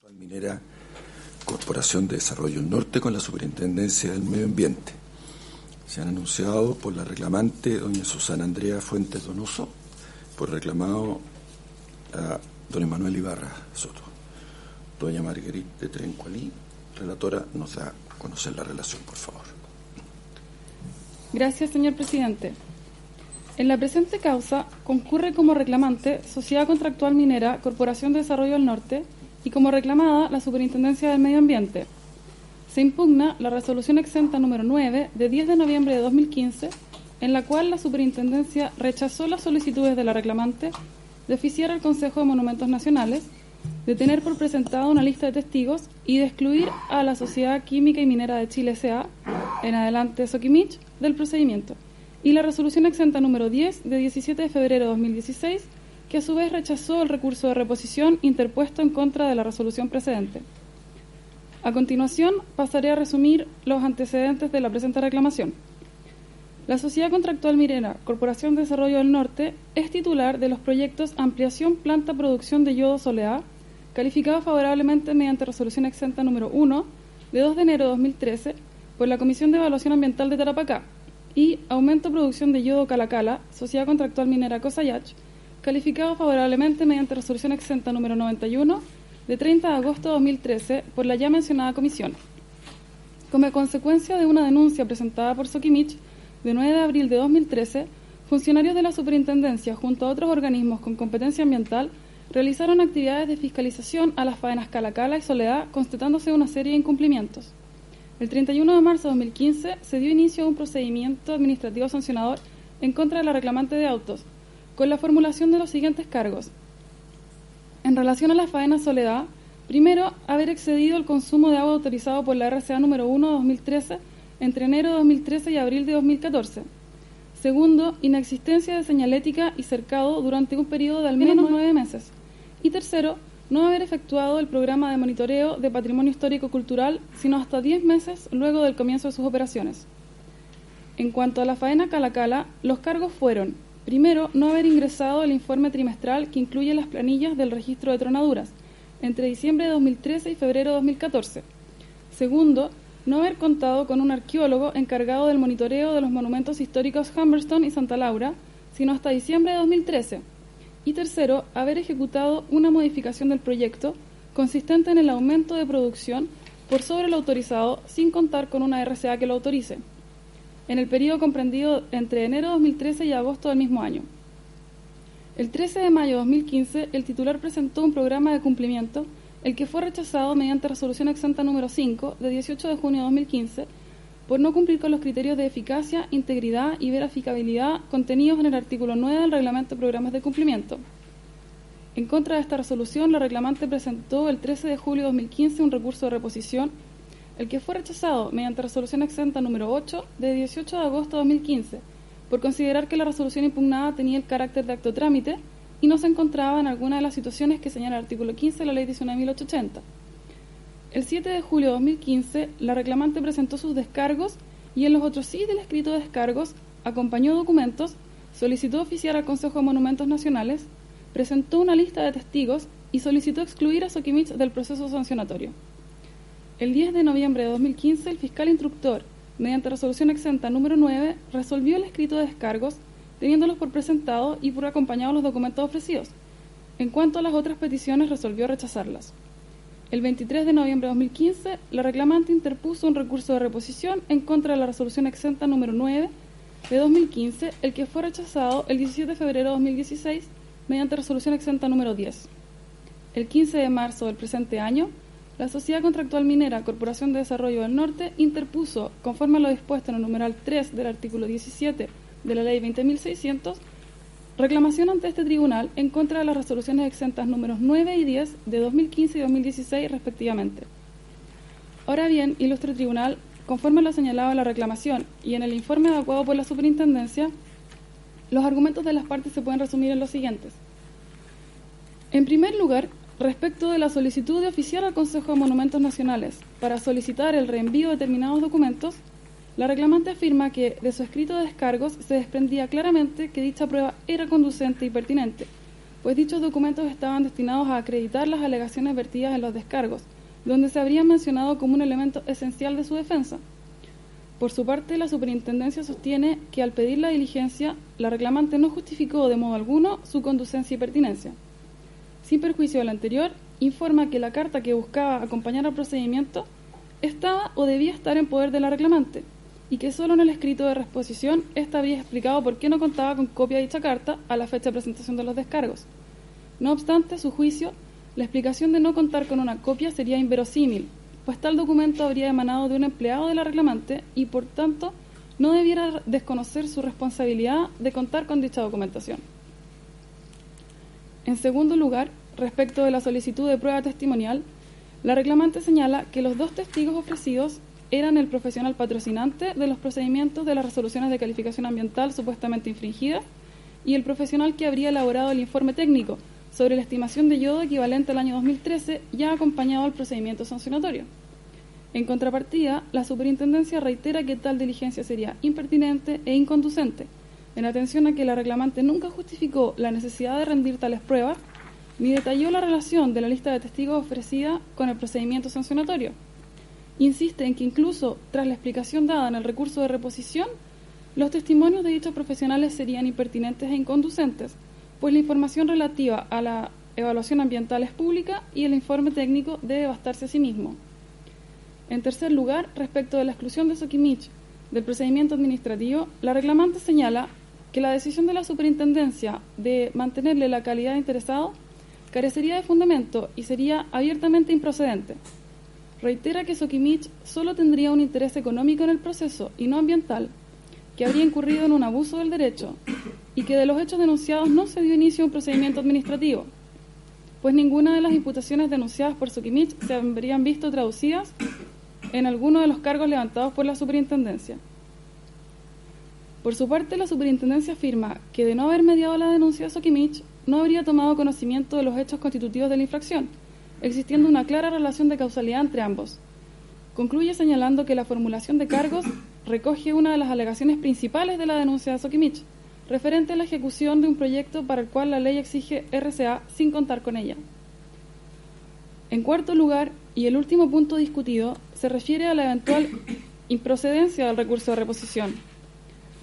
Minera Corporación de Desarrollo del Norte con la Superintendencia del Medio Ambiente. Se han anunciado por la reclamante doña Susana Andrea Fuentes Donoso, por reclamado a don Emanuel Ibarra Soto. Doña Marguerite de Trencualí, relatora, nos da a conocer la relación, por favor. Gracias, señor presidente. En la presente causa concurre como reclamante Sociedad Contractual Minera Corporación de Desarrollo del Norte y como reclamada la Superintendencia del Medio Ambiente. Se impugna la resolución exenta número 9 de 10 de noviembre de 2015, en la cual la Superintendencia rechazó las solicitudes de la reclamante de oficiar al Consejo de Monumentos Nacionales, de tener por presentada una lista de testigos y de excluir a la Sociedad Química y Minera de Chile S.A., en adelante Soquimich, del procedimiento, y la resolución exenta número 10 de 17 de febrero de 2016, que a su vez rechazó el recurso de reposición interpuesto en contra de la resolución precedente. A continuación, pasaré a resumir los antecedentes de la presente reclamación. La Sociedad Contractual Minera Corporación de Desarrollo del Norte es titular de los proyectos Ampliación Planta Producción de Yodo Soleá, calificado favorablemente mediante resolución exenta número 1 de 2 de enero de 2013 por la Comisión de Evaluación Ambiental de Tarapacá, y Aumento Producción de Yodo Calacala, Sociedad Contractual Minera Cosayach, calificado favorablemente mediante resolución exenta número 91 de 30 de agosto de 2013 por la ya mencionada comisión. Como consecuencia de una denuncia presentada por Soquimich de 9 de abril de 2013, funcionarios de la Superintendencia junto a otros organismos con competencia ambiental realizaron actividades de fiscalización a las faenas Calacala y Soledad, constatándose una serie de incumplimientos. El 31 de marzo de 2015 se dio inicio a un procedimiento administrativo sancionador en contra de la reclamante de autos, con la formulación de los siguientes cargos. En relación a la faena Soledad, primero, haber excedido el consumo de agua autorizado por la RCA número 1 de 2013 entre enero de 2013 y abril de 2014. Segundo, inexistencia de señalética y cercado durante un periodo de al menos 9 meses. Y tercero, no haber efectuado el programa de monitoreo de patrimonio histórico-cultural, sino hasta 10 meses luego del comienzo de sus operaciones. En cuanto a la faena Calacala, los cargos fueron: primero, no haber ingresado el informe trimestral que incluye las planillas del registro de tronaduras entre diciembre de 2013 y febrero de 2014. Segundo, no haber contado con un arqueólogo encargado del monitoreo de los monumentos históricos Humberstone y Santa Laura, sino hasta diciembre de 2013. Y tercero, haber ejecutado una modificación del proyecto consistente en el aumento de producción por sobre lo autorizado sin contar con una RCA que lo autorice, en el periodo comprendido entre enero de 2013 y agosto del mismo año. El 13 de mayo de 2015, el titular presentó un programa de cumplimiento, el que fue rechazado mediante resolución exenta número 5 de 18 de junio de 2015, por no cumplir con los criterios de eficacia, integridad y verificabilidad contenidos en el artículo 9 del Reglamento de Programas de Cumplimiento. En contra de esta resolución, la reclamante presentó el 13 de julio de 2015 un recurso de reposición, el que fue rechazado mediante resolución exenta número 8 de 18 de agosto de 2015, por considerar que la resolución impugnada tenía el carácter de acto trámite y no se encontraba en alguna de las situaciones que señala el artículo 15 de la Ley 19.880. El 7 de julio de 2015, la reclamante presentó sus descargos y en los otros sí del escrito de descargos acompañó documentos, solicitó oficiar al Consejo de Monumentos Nacionales, presentó una lista de testigos y solicitó excluir a Soquimich del proceso sancionatorio. El 10 de noviembre de 2015, el fiscal instructor, mediante resolución exenta número 9, resolvió el escrito de descargos, teniéndolos por presentados y por acompañados los documentos ofrecidos. En cuanto a las otras peticiones, resolvió rechazarlas. El 23 de noviembre de 2015, la reclamante interpuso un recurso de reposición en contra de la resolución exenta número 9 de 2015, el que fue rechazado el 17 de febrero de 2016 mediante resolución exenta número 10. El 15 de marzo del presente año, la Sociedad Contractual Minera Corporación de Desarrollo del Norte interpuso, conforme a lo dispuesto en el numeral 3 del artículo 17 de la Ley 20.600, reclamación ante este tribunal en contra de las resoluciones exentas números 9 y 10 de 2015 y 2016 respectivamente. Ahora bien, ilustre tribunal, conforme a lo señalado en la reclamación y en el informe adecuado por la Superintendencia, los argumentos de las partes se pueden resumir en los siguientes. En primer lugar, respecto de la solicitud de oficiar al Consejo de Monumentos Nacionales para solicitar el reenvío de determinados documentos, la reclamante afirma que de su escrito de descargos se desprendía claramente que dicha prueba era conducente y pertinente, pues dichos documentos estaban destinados a acreditar las alegaciones vertidas en los descargos, donde se habrían mencionado como un elemento esencial de su defensa. Por su parte, la Superintendencia sostiene que al pedir la diligencia, la reclamante no justificó de modo alguno su conducencia y pertinencia. Sin perjuicio de lo anterior, informa que la carta que buscaba acompañar al procedimiento estaba o debía estar en poder de la reclamante, y que solo en el escrito de reposición ésta había explicado por qué no contaba con copia de dicha carta a la fecha de presentación de los descargos. No obstante, a su juicio, la explicación de no contar con una copia sería inverosímil, pues tal documento habría emanado de un empleado de la reclamante y, por tanto, no debiera desconocer su responsabilidad de contar con dicha documentación. En segundo lugar, respecto de la solicitud de prueba testimonial, la reclamante señala que los dos testigos ofrecidos eran el profesional patrocinante de los procedimientos de las resoluciones de calificación ambiental supuestamente infringidas y el profesional que habría elaborado el informe técnico sobre la estimación de yodo equivalente al año 2013 ya acompañado al procedimiento sancionatorio. En contrapartida, la Superintendencia reitera que tal diligencia sería impertinente e inconducente, en atención a que la reclamante nunca justificó la necesidad de rendir tales pruebas ni detalló la relación de la lista de testigos ofrecida con el procedimiento sancionatorio. Insiste en que incluso tras la explicación dada en el recurso de reposición, los testimonios de dichos profesionales serían impertinentes e inconducentes, pues la información relativa a la evaluación ambiental es pública y el informe técnico debe bastarse a sí mismo. En tercer lugar, respecto de la exclusión de Soquimich del procedimiento administrativo, la reclamante señala que la decisión de la Superintendencia de mantenerle la calidad de interesado carecería de fundamento y sería abiertamente improcedente. Reitera que Soquimich solo tendría un interés económico en el proceso y no ambiental, que habría incurrido en un abuso del derecho y que de los hechos denunciados no se dio inicio a un procedimiento administrativo, pues ninguna de las imputaciones denunciadas por Soquimich se habrían visto traducidas en alguno de los cargos levantados por la Superintendencia. Por su parte, la Superintendencia afirma que de no haber mediado la denuncia de Soquimich, no habría tomado conocimiento de los hechos constitutivos de la infracción, existiendo una clara relación de causalidad entre ambos. Concluye señalando que la formulación de cargos recoge una de las alegaciones principales de la denuncia de Soquimich, referente a la ejecución de un proyecto para el cual la ley exige RCA sin contar con ella. En cuarto lugar, y el último punto discutido, se refiere a la eventual improcedencia del recurso de reposición.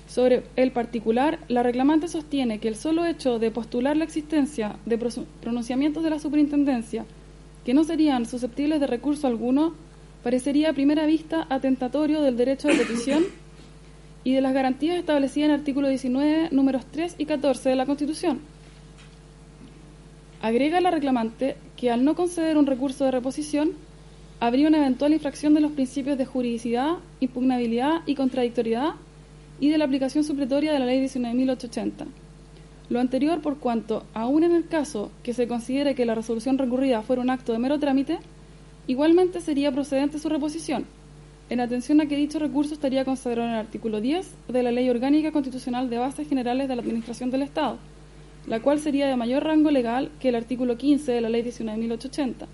Sobre el particular, la reclamante sostiene que el solo hecho de postular la existencia de pronunciamientos de la Superintendencia que no serían susceptibles de recurso alguno parecería a primera vista atentatorio del derecho de petición y de las garantías establecidas en el artículo 19, números 3 y 14 de la Constitución. Agrega la reclamante que al no conceder un recurso de reposición, habría una eventual infracción de los principios de juridicidad, impugnabilidad y contradictoriedad y de la aplicación supletoria de la Ley 19.880. Lo anterior por cuanto, aun en el caso que se considere que la resolución recurrida fuera un acto de mero trámite, igualmente sería procedente su reposición, en atención a que dicho recurso estaría consagrado en el artículo 10 de la Ley Orgánica Constitucional de Bases Generales de la Administración del Estado, la cual sería de mayor rango legal que el artículo 15 de la Ley 19.880.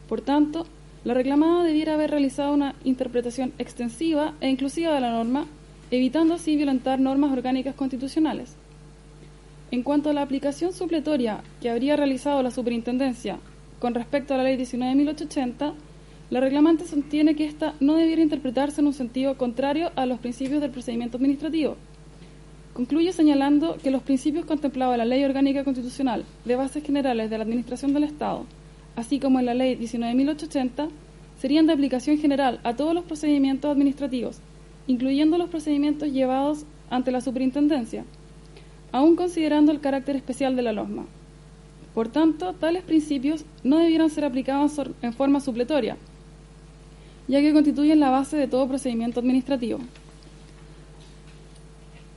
Por tanto, la reclamada debiera haber realizado una interpretación extensiva e inclusiva de la norma, evitando así violentar normas orgánicas constitucionales. En cuanto a la aplicación supletoria que habría realizado la Superintendencia con respecto a la Ley 19.880, la reclamante sostiene que ésta no debiera interpretarse en un sentido contrario a los principios del procedimiento administrativo. Concluye señalando que los principios contemplados en la Ley Orgánica Constitucional de Bases Generales de la Administración del Estado, así como en la Ley 19.880, serían de aplicación general a todos los procedimientos administrativos, incluyendo los procedimientos llevados ante la Superintendencia, aun considerando el carácter especial de la LOSMA. Por tanto, tales principios no debieran ser aplicados en forma supletoria, ya que constituyen la base de todo procedimiento administrativo.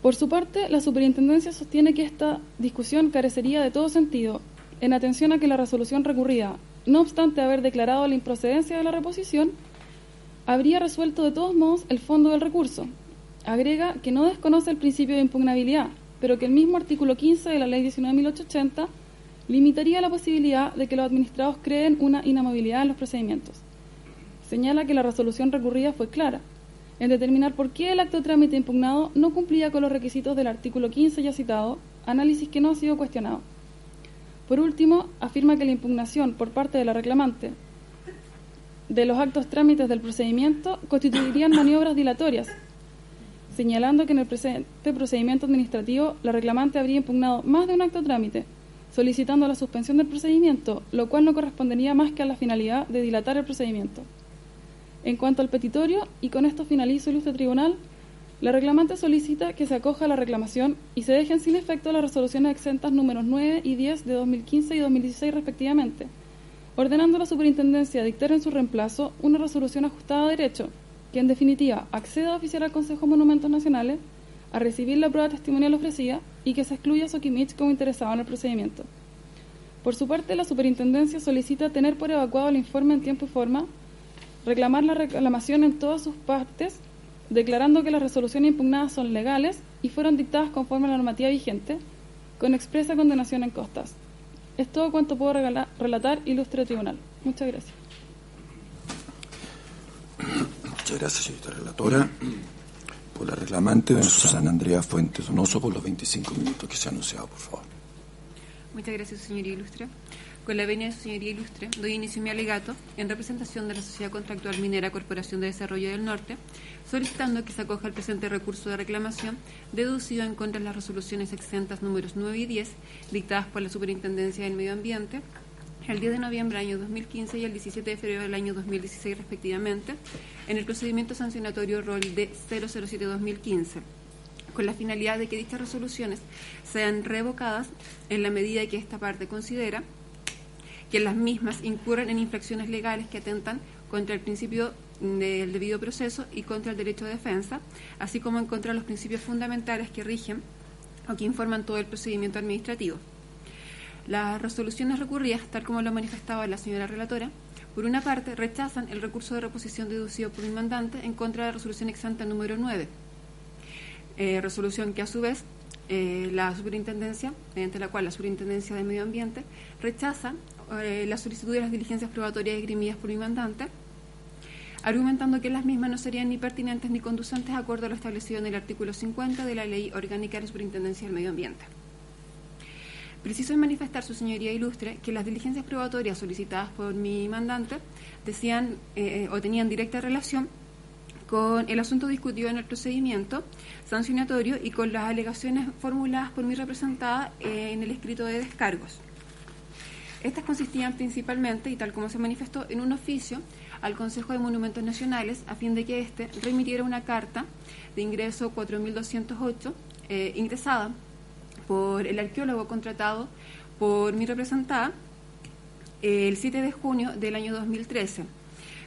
Por su parte, la Superintendencia sostiene que esta discusión carecería de todo sentido, en atención a que la resolución recurrida, no obstante haber declarado la improcedencia de la reposición, habría resuelto de todos modos el fondo del recurso. Agrega que no desconoce el principio de impugnabilidad, pero que el mismo artículo 15 de la Ley 19.880 limitaría la posibilidad de que los administrados creen una inamovilidad en los procedimientos. Señala que la resolución recurrida fue clara en determinar por qué el acto de trámite impugnado no cumplía con los requisitos del artículo 15 ya citado, análisis que no ha sido cuestionado. Por último, afirma que la impugnación por parte de la reclamante de los actos trámites del procedimiento constituirían maniobras dilatorias, señalando que en el presente procedimiento administrativo la reclamante habría impugnado más de un acto trámite, solicitando la suspensión del procedimiento, lo cual no correspondería más que a la finalidad de dilatar el procedimiento. En cuanto al petitorio, y con esto finalizo, ilustre tribunal, la reclamante solicita que se acoja a la reclamación y se dejen sin efecto las resoluciones exentas números 9 y 10 de 2015 y 2016 respectivamente, ordenando a la Superintendencia dictar en su reemplazo una resolución ajustada a derecho, que en definitiva acceda a oficiar al Consejo de Monumentos Nacionales a recibir la prueba testimonial ofrecida y que se excluya a Sokimich como interesado en el procedimiento. Por su parte, la Superintendencia solicita tener por evacuado el informe en tiempo y forma, reclamar la reclamación en todas sus partes, declarando que las resoluciones impugnadas son legales y fueron dictadas conforme a la normativa vigente, con expresa condenación en costas. Es todo cuanto puedo relatar, ilustre tribunal. Muchas gracias. Muchas gracias, señorita relatora. Por la reclamante, doña Susana Andrea Fuentes Donoso, por los 25 minutos que se ha anunciado, por favor. Muchas gracias, señoría ilustre. Con la venia de su señoría ilustre, doy inicio a mi alegato en representación de la Sociedad Contractual Minera Corporación de Desarrollo del Norte, solicitando que se acoja el presente recurso de reclamación deducido en contra de las resoluciones exentas números 9 y 10 dictadas por la Superintendencia del Medio Ambiente el 10 de noviembre del año 2015 y el 17 de febrero del año 2016 respectivamente, en el procedimiento sancionatorio rol de 007-2015, con la finalidad de que dichas resoluciones sean revocadas en la medida que esta parte considera que las mismas incurren en infracciones legales que atentan contra el principio del debido proceso y contra el derecho de defensa, así como en contra de los principios fundamentales que rigen o que informan todo el procedimiento administrativo. Las resoluciones recurridas, tal como lo manifestaba la señora relatora, por una parte rechazan el recurso de reposición deducido por el mandante en contra de la resolución exenta número 9, resolución que a su vez la superintendencia, mediante la cual la Superintendencia de Medio Ambiente rechaza la solicitud de las diligencias probatorias esgrimidas por mi mandante, argumentando que las mismas no serían ni pertinentes ni conducentes de acuerdo a lo establecido en el artículo 50 de la Ley Orgánica de la Superintendencia del Medio Ambiente. Preciso en manifestar, su señoría ilustre, que las diligencias probatorias solicitadas por mi mandante decían o tenían directa relación con el asunto discutido en el procedimiento sancionatorio y con las alegaciones formuladas por mi representada en el escrito de descargos. Estas consistían principalmente, y tal como se manifestó, en un oficio al Consejo de Monumentos Nacionales a fin de que éste remitiera una carta de ingreso 4208 ingresada por el arqueólogo contratado por mi representada el 7 de junio del año 2013.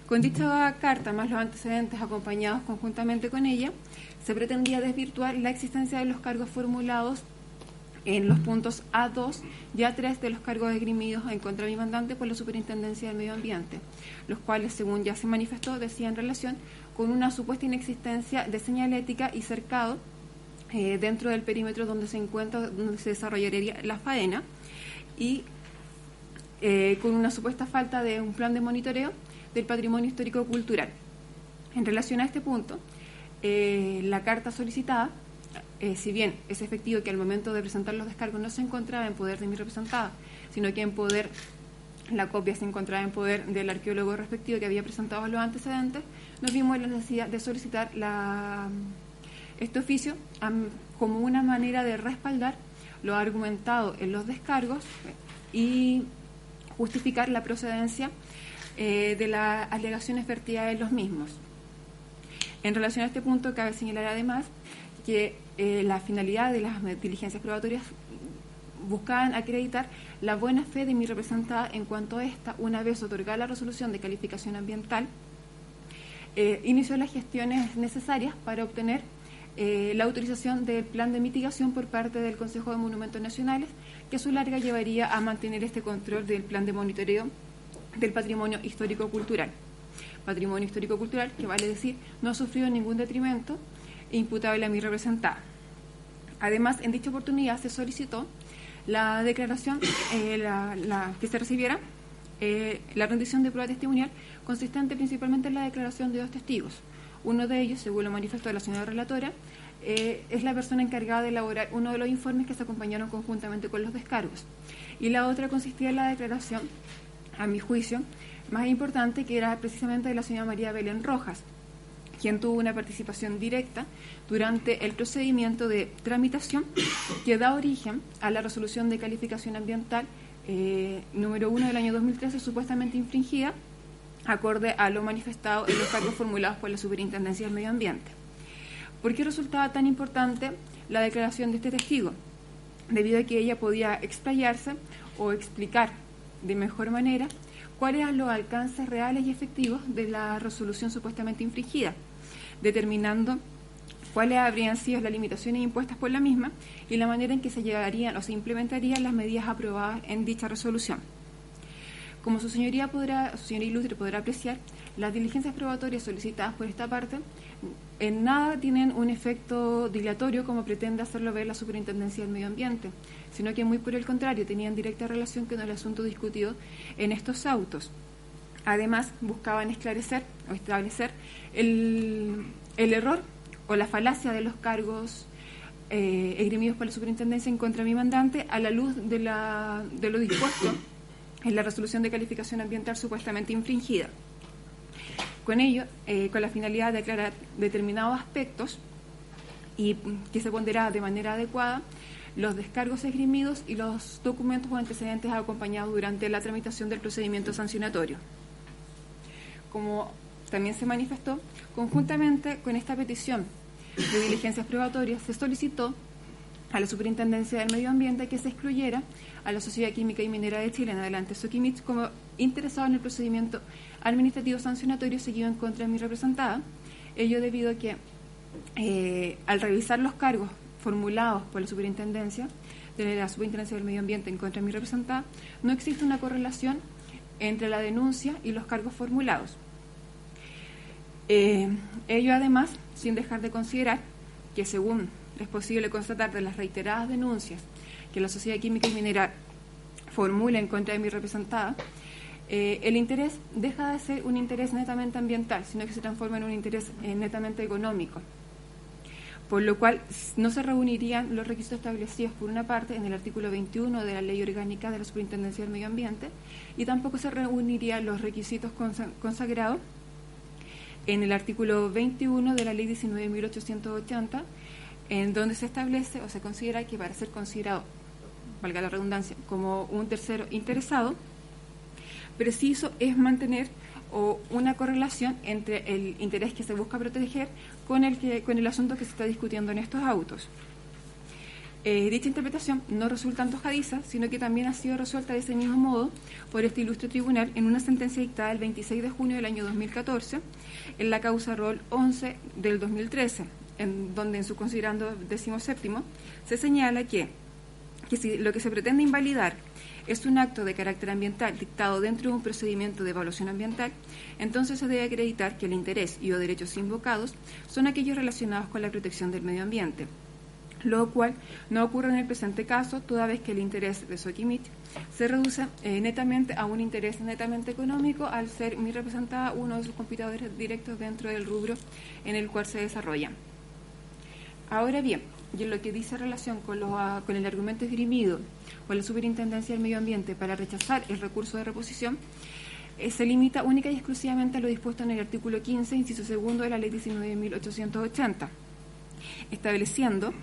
Con dicha carta, más los antecedentes acompañados conjuntamente con ella, se pretendía desvirtuar la existencia de los cargos formulados en los puntos A2 y A3 de los cargos esgrimidos en contra de mi mandante por la Superintendencia del Medio Ambiente, los cuales, según ya se manifestó, decían relación con una supuesta inexistencia de señalética y cercado dentro del perímetro donde se desarrollaría la faena y con una supuesta falta de un plan de monitoreo del patrimonio histórico-cultural. En relación a este punto, la carta solicitada, si bien es efectivo que al momento de presentar los descargos no se encontraba en poder de mi representada, sino que la copia se encontraba en poder del arqueólogo respectivo que había presentado los antecedentes, nos vimos en la necesidad de solicitar este oficio como una manera de respaldar lo argumentado en los descargos y justificar la procedencia de las alegaciones vertidas en los mismos. En relación a este punto, cabe señalar además que la finalidad de las diligencias probatorias buscaban acreditar la buena fe de mi representada en cuanto a esta, una vez otorgada la resolución de calificación ambiental, inició las gestiones necesarias para obtener la autorización del plan de mitigación por parte del Consejo de Monumentos Nacionales, que a su larga llevaría a mantener este control del plan de monitoreo del patrimonio histórico-cultural. Patrimonio histórico-cultural que, vale decir, no ha sufrido ningún detrimento imputable a mi representada. Además, en dicha oportunidad se solicitó la declaración, que se recibiera la rendición de prueba testimonial consistente principalmente en la declaración de dos testigos. Uno de ellos, según lo manifestó la señora relatora, es la persona encargada de elaborar uno de los informes que se acompañaron conjuntamente con los descargos. Y la otra consistía en la declaración, a mi juicio, más importante, que era precisamente de la señora María Belén Rojas, quien tuvo una participación directa durante el procedimiento de tramitación que da origen a la resolución de calificación ambiental número 1 del año 2013, supuestamente infringida, acorde a lo manifestado en los cargos formulados por la Superintendencia del Medio Ambiente. ¿Por qué resultaba tan importante la declaración de este testigo? Debido a que ella podía explayarse o explicar de mejor manera cuáles eran los alcances reales y efectivos de la resolución supuestamente infringida, determinando cuáles habrían sido las limitaciones impuestas por la misma y la manera en que se llegarían o se implementarían las medidas aprobadas en dicha resolución. Como su señoría ilustre podrá apreciar, las diligencias probatorias solicitadas por esta parte en nada tienen un efecto dilatorio como pretende hacerlo ver la Superintendencia del Medio Ambiente, sino que muy por el contrario tenían directa relación con el asunto discutido en estos autos. Además, buscaban esclarecer o establecer el error o la falacia de los cargos esgrimidos por la Superintendencia en contra de mi mandante a la luz de lo dispuesto en la resolución de calificación ambiental supuestamente infringida. Con ello, con la finalidad de aclarar determinados aspectos y que se ponderara de manera adecuada los descargos esgrimidos y los documentos o antecedentes acompañados durante la tramitación del procedimiento sancionatorio. Como también se manifestó, conjuntamente con esta petición de diligencias probatorias, se solicitó a la Superintendencia del Medio Ambiente que se excluyera a la Sociedad Química y Minera de Chile, en adelante Soquimich, como interesado en el procedimiento administrativo sancionatorio seguido en contra de mi representada, ello debido a que al revisar los cargos formulados por la Superintendencia del Medio Ambiente en contra de mi representada, no existe una correlación entre la denuncia y los cargos formulados. Ello además, sin dejar de considerar que según es posible constatar de las reiteradas denuncias que la Sociedad Química y Minera formula en contra de mi representada, el interés deja de ser un interés netamente ambiental, sino que se transforma en un interés netamente económico, por lo cual no se reunirían los requisitos establecidos por una parte en el artículo 21 de la Ley Orgánica de la Superintendencia del Medio Ambiente y tampoco se reunirían los requisitos consagrados en el artículo 21 de la Ley 19.880, en donde se establece o se considera que para ser considerado, valga la redundancia, como un tercero interesado, preciso es mantener una correlación entre el interés que se busca proteger con el asunto que se está discutiendo en estos autos. Dicha interpretación no resulta antojadiza, sino que también ha sido resuelta de ese mismo modo por este ilustre tribunal en una sentencia dictada el 26 de junio del año 2014 en la causa Rol 11 del 2013, en donde en su considerando 17º se señala que si lo que se pretende invalidar es un acto de carácter ambiental dictado dentro de un procedimiento de evaluación ambiental, entonces se debe acreditar que el interés y o derechos invocados son aquellos relacionados con la protección del medio ambiente, lo cual no ocurre en el presente caso, toda vez que el interés de Soquimich se reduce netamente a un interés netamente económico, al ser mi representada uno de sus competidores directos dentro del rubro en el cual se desarrolla. Ahora bien, y en lo que dice relación con el argumento esgrimido por la Superintendencia del Medio Ambiente para rechazar el recurso de reposición, se limita única y exclusivamente a lo dispuesto en el artículo 15, inciso segundo de la Ley 19.880, estableciendo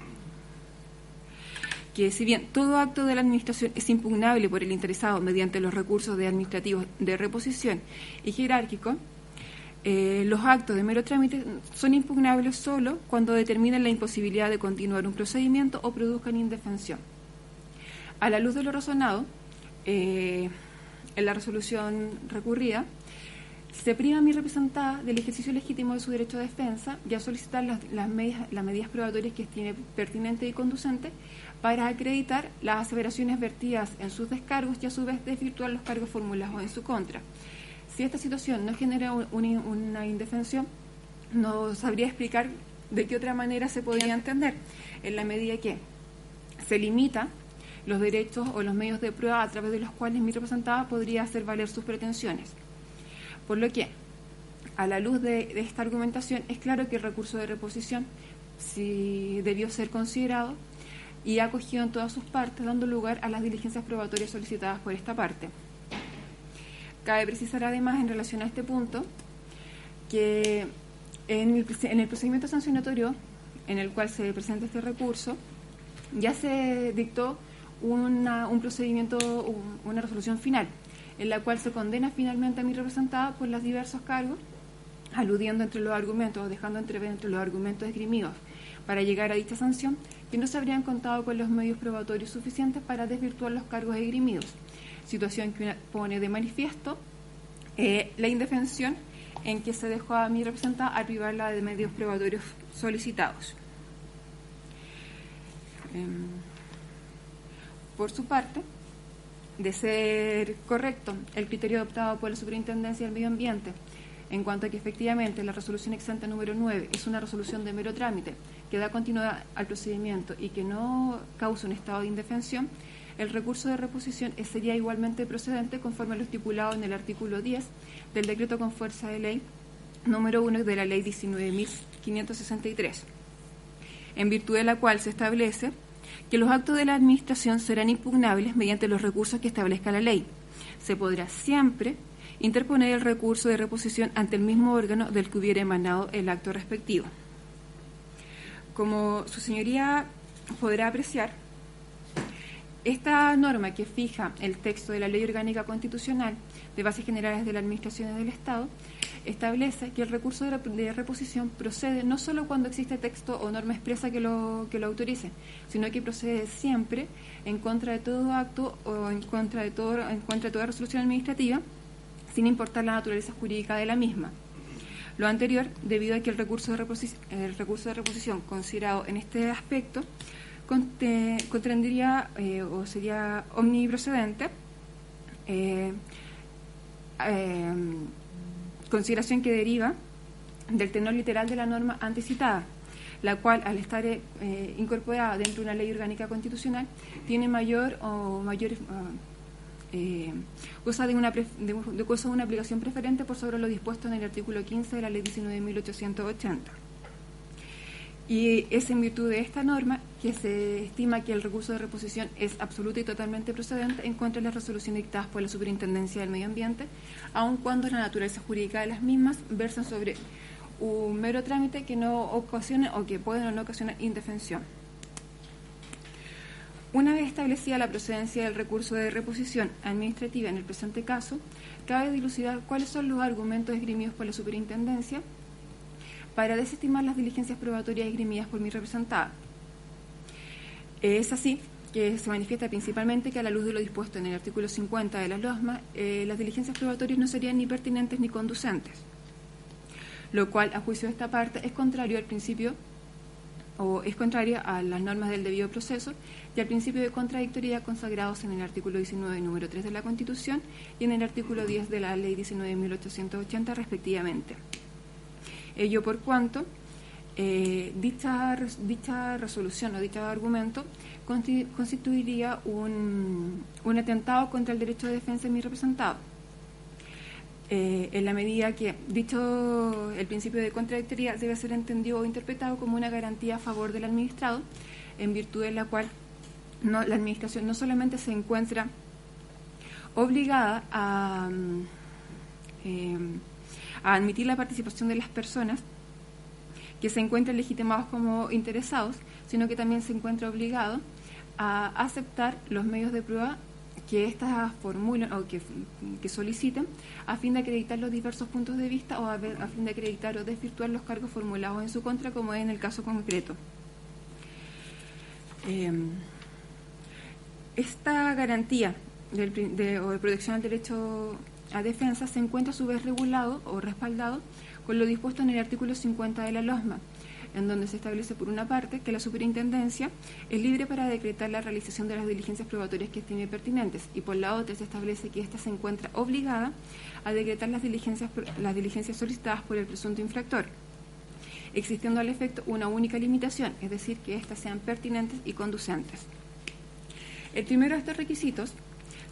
que si bien todo acto de la Administración es impugnable por el interesado mediante los recursos administrativos de reposición y jerárquico, los actos de mero trámite son impugnables solo cuando determinen la imposibilidad de continuar un procedimiento o produzcan indefensión. A la luz de lo razonado, en la resolución recurrida, se priva a mi representada del ejercicio legítimo de su derecho de defensa y a solicitar las medidas probatorias que estime pertinente y conducente para acreditar las aseveraciones vertidas en sus descargos y a su vez desvirtuar los cargos formulados en su contra. Si esta situación no genera una indefensión, no sabría explicar de qué otra manera se podría entender, en la medida que se limita los derechos o los medios de prueba a través de los cuales mi representada podría hacer valer sus pretensiones. Por lo que, a la luz de esta argumentación, es claro que el recurso de reposición si debió ser considerado y acogido en todas sus partes, dando lugar a las diligencias probatorias solicitadas por esta parte. Cabe precisar además en relación a este punto que en el procedimiento sancionatorio en el cual se presenta este recurso ya se dictó un procedimiento, una resolución final, en la cual se condena finalmente a mi representada por los diversos cargos, aludiendo entre los argumentos o dejando entrever entre los argumentos esgrimidos para llegar a dicha sanción, que no se habrían contado con los medios probatorios suficientes para desvirtuar los cargos esgrimidos, situación que pone de manifiesto la indefensión en que se dejó a mi representada al privarla de medios probatorios solicitados. Por su parte, de ser correcto el criterio adoptado por la Superintendencia del Medio Ambiente en cuanto a que efectivamente la resolución exenta número 9 es una resolución de mero trámite que da continuidad al procedimiento y que no causa un estado de indefensión, el recurso de reposición sería igualmente procedente conforme a lo estipulado en el artículo 10 del decreto con fuerza de ley número 1 de la ley 19.563, en virtud de la cual se establece que los actos de la Administración serán impugnables mediante los recursos que establezca la ley. Se podrá siempre interponer el recurso de reposición ante el mismo órgano del que hubiera emanado el acto respectivo. Como su señoría podrá apreciar, esta norma que fija el texto de la Ley Orgánica Constitucional de Bases Generales de las Administraciones del Estado establece que el recurso de reposición procede no solo cuando existe texto o norma expresa que lo autorice, sino que procede siempre en contra de todo acto o en contra de toda resolución administrativa, sin importar la naturaleza jurídica de la misma. Lo anterior, debido a que el recurso de reposición considerado en este aspecto contendría o sería omniprocedente, consideración que deriva del tenor literal de la norma antecitada, la cual, al estar incorporada dentro de una ley orgánica constitucional, tiene goza de una aplicación preferente por sobre lo dispuesto en el artículo 15 de la ley 19.880. Y es en virtud de esta norma que se estima que el recurso de reposición es absoluto y totalmente procedente en contra de las resoluciones dictadas por la Superintendencia del Medio Ambiente, aun cuando la naturaleza jurídica de las mismas versan sobre un mero trámite que no ocasione o que pueden o no ocasionar indefensión. Una vez establecida la procedencia del recurso de reposición administrativa en el presente caso, cabe dilucidar cuáles son los argumentos esgrimidos por la Superintendencia para desestimar las diligencias probatorias esgrimidas por mi representada. Es así que se manifiesta principalmente que, a la luz de lo dispuesto en el artículo 50 de la LOSMA, las diligencias probatorias no serían ni pertinentes ni conducentes, lo cual, a juicio de esta parte, es contrario al principio o es contraria a las normas del debido proceso y al principio de contradictoriedad consagrados en el artículo 19, número 3 de la Constitución y en el artículo 10 de la Ley 19.880, respectivamente. Ello por cuanto dicha resolución o dicho argumento constituiría un atentado contra el derecho de defensa de mi representado, en la medida que el principio de contradictoriedad debe ser entendido o interpretado como una garantía a favor del administrado, en virtud de la cual la Administración no solamente se encuentra obligada a admitir la participación de las personas que se encuentran legitimados como interesados, sino que también se encuentra obligado a aceptar los medios de prueba que éstas formulen o que soliciten a fin de acreditar los diversos puntos de vista o a fin de acreditar o desvirtuar los cargos formulados en su contra, como es en el caso concreto. Esta garantía de protección al derecho a defensa se encuentra a su vez regulado o respaldado con lo dispuesto en el artículo 50 de la LOSMA, en donde se establece por una parte que la Superintendencia es libre para decretar la realización de las diligencias probatorias que estime pertinentes, y por la otra se establece que ésta se encuentra obligada a decretar las diligencias solicitadas por el presunto infractor, existiendo al efecto una única limitación, es decir, que éstas sean pertinentes y conducentes. El primero de estos requisitos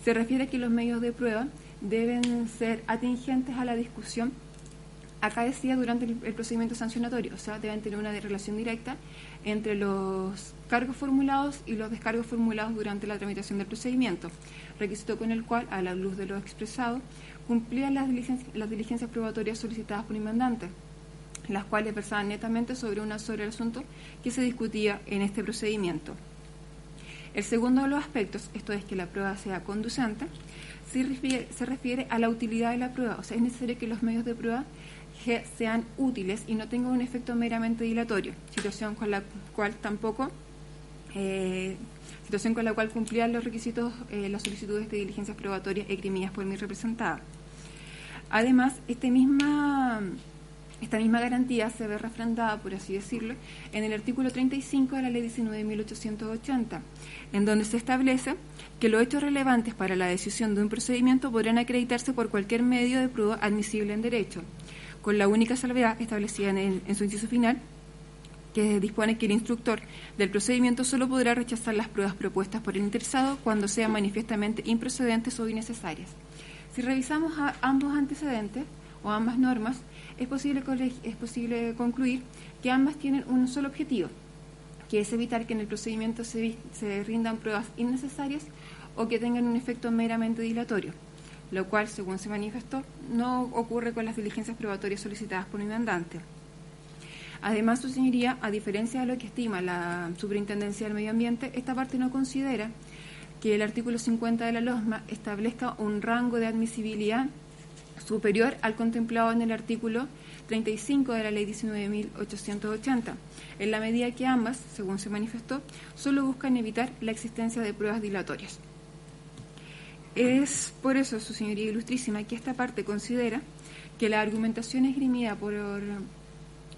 se refiere a que los medios de prueba deben ser atingentes a la discusión acá decía durante el procedimiento sancionatorio, o sea, deben tener una relación directa entre los cargos formulados y los descargos formulados durante la tramitación del procedimiento, requisito con el cual, a la luz de lo expresado, cumplían las diligencias probatorias solicitadas por el demandante, las cuales versaban netamente sobre el asunto que se discutía en este procedimiento. El segundo de los aspectos, esto es que la prueba sea conducente, se refiere a la utilidad de la prueba, o sea, es necesario que los medios de prueba sean útiles y no tengan un efecto meramente dilatorio, situación con la cual cumplían los requisitos las solicitudes de diligencias probatorias esgrimidas por mi representada. Además, esta misma garantía se ve refrendada, por así decirlo, en el artículo 35 de la Ley 19.880, en donde se establece que los hechos relevantes para la decisión de un procedimiento podrán acreditarse por cualquier medio de prueba admisible en derecho, con la única salvedad establecida en su inciso final, que dispone que el instructor del procedimiento solo podrá rechazar las pruebas propuestas por el interesado cuando sean manifiestamente improcedentes o innecesarias. Si revisamos ambos antecedentes o ambas normas, es posible concluir que ambas tienen un solo objetivo, que es evitar que en el procedimiento se rindan pruebas innecesarias o que tengan un efecto meramente dilatorio, lo cual, según se manifestó, no ocurre con las diligencias probatorias solicitadas por el demandante. Además, su señoría, a diferencia de lo que estima la Superintendencia del Medio Ambiente, esta parte no considera que el artículo 50 de la LOSMA establezca un rango de admisibilidad superior al contemplado en el artículo 35 de la Ley 19.880, en la medida que ambas, según se manifestó, solo buscan evitar la existencia de pruebas dilatorias. Es por eso, su señoría ilustrísima, que esta parte considera que la argumentación esgrimida por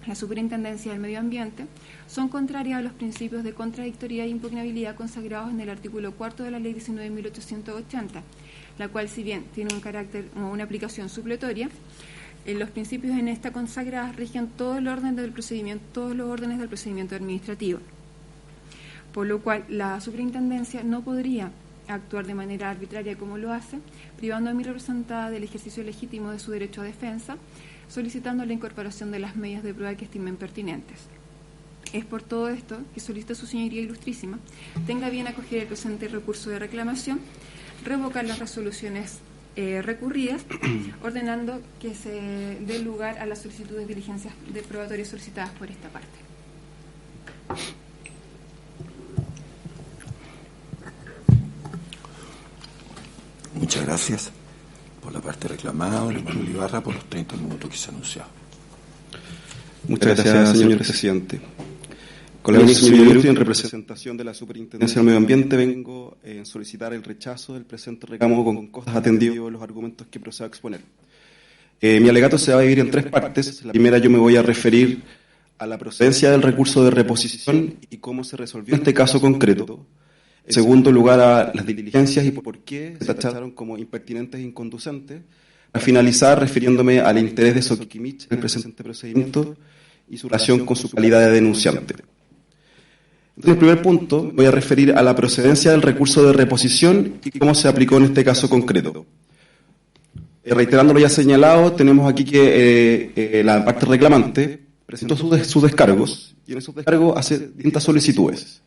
la Superintendencia del Medio Ambiente son contrarias a los principios de contradictoriedad e impugnabilidad consagrados en el artículo 4 de la Ley 19.880, la cual, si bien tiene un carácter o una aplicación supletoria, los principios en esta consagrada rigen todo el orden del procedimiento, todos los órdenes del procedimiento administrativo, por lo cual la Superintendencia no podría actuar de manera arbitraria como lo hace, privando a mi representada del ejercicio legítimo de su derecho a defensa, solicitando la incorporación de las medidas de prueba que estimen pertinentes. Es por todo esto que solicito a su señoría ilustrísima tenga bien acoger el presente recurso de reclamación, revocar las resoluciones recurridas, ordenando que se dé lugar a las solicitudes de diligencias de probatorias solicitadas por esta parte. Muchas gracias por la parte reclamada, Manuel Ibarra, por los 30 minutos que se ha anunciado. Muchas gracias, señor presidente. Con la ministra Ilustre, en representación de la Superintendencia del Medio Ambiente, vengo a solicitar el rechazo del presente reclamo con cosas atendidos los argumentos que procedo a exponer. Mi alegato se va a dividir en tres partes. La primera, yo me voy a referir a la procedencia del recurso de reposición y cómo se resolvió este caso concreto. En segundo lugar, a las diligencias y por qué se tacharon como impertinentes e inconducentes. Para finalizar, refiriéndome al interés de Soquimich en el presente procedimiento y su relación con su calidad de denunciante. En el primer punto, voy a referir a la procedencia del recurso de reposición y cómo se aplicó en este caso concreto. Reiterando lo ya señalado, tenemos aquí que la parte reclamante presentó sus descargos y en esos descargos hace distintas solicitudes.